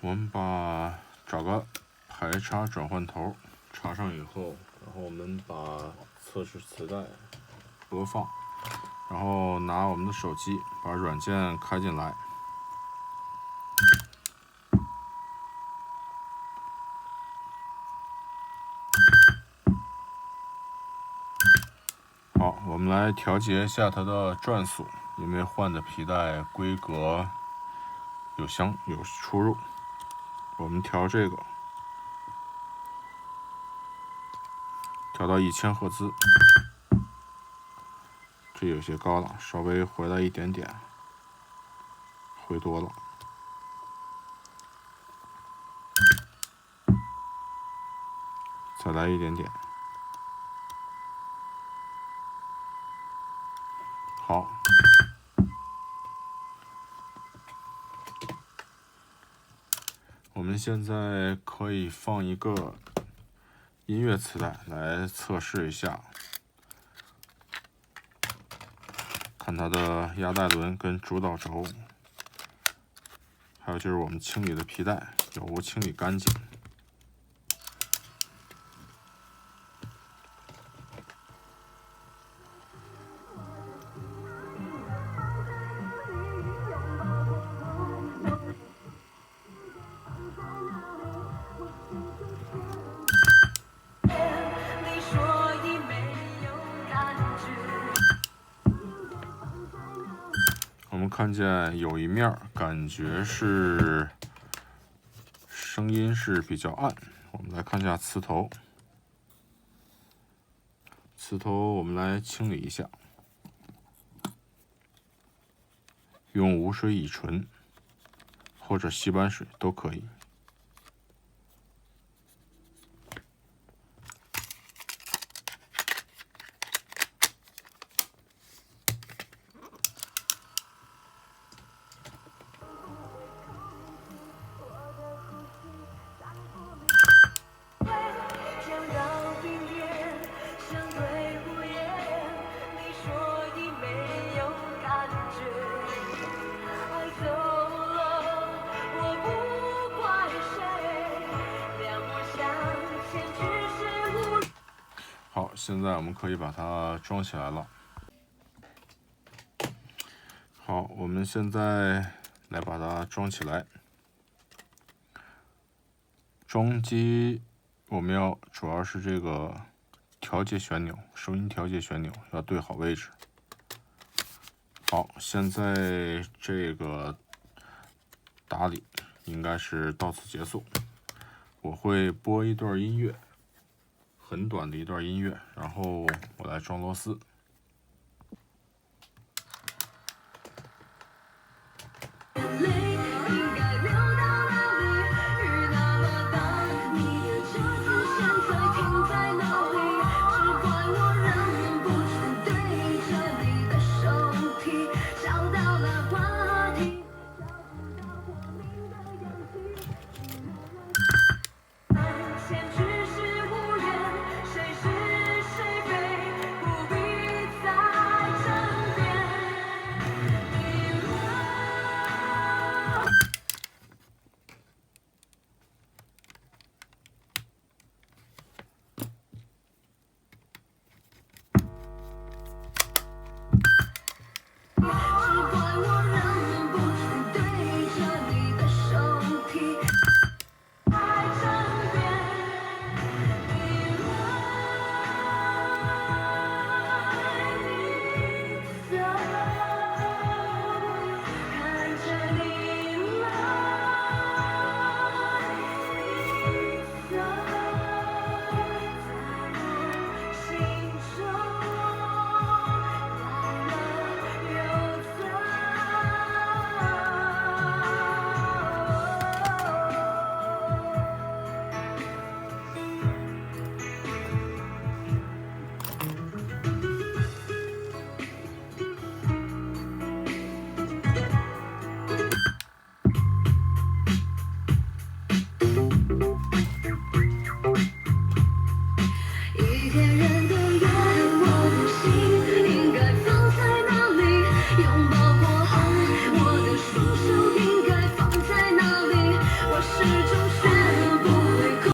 我们找个排插转换头插上以后，然后我们把测试磁带播放，然后拿我们的手机把软件开进来。好，我们来调节一下它的转速，因为换的皮带规格有出入。我们调这个，调到1000赫兹，这有些高了，稍微回来一点点，回多了。再来一点点。好，我们现在可以放一个音乐磁带来测试一下，看它的压带轮跟主导轴，还有就是我们清理的皮带有无清理干净。我们看见有一面感觉是声音是比较暗，我们来看一下磁头。磁头我们来清理一下，用无水乙醇或者洗板水都可以。好，现在我们可以把它装起来了。好，我们现在来把它装起来。装机我们主要是这个调节旋钮，收音调节旋钮要对好位置。好，现在这个打理应该是到此结束。我会播一段音乐，很短的一段音乐，然后我来装螺丝。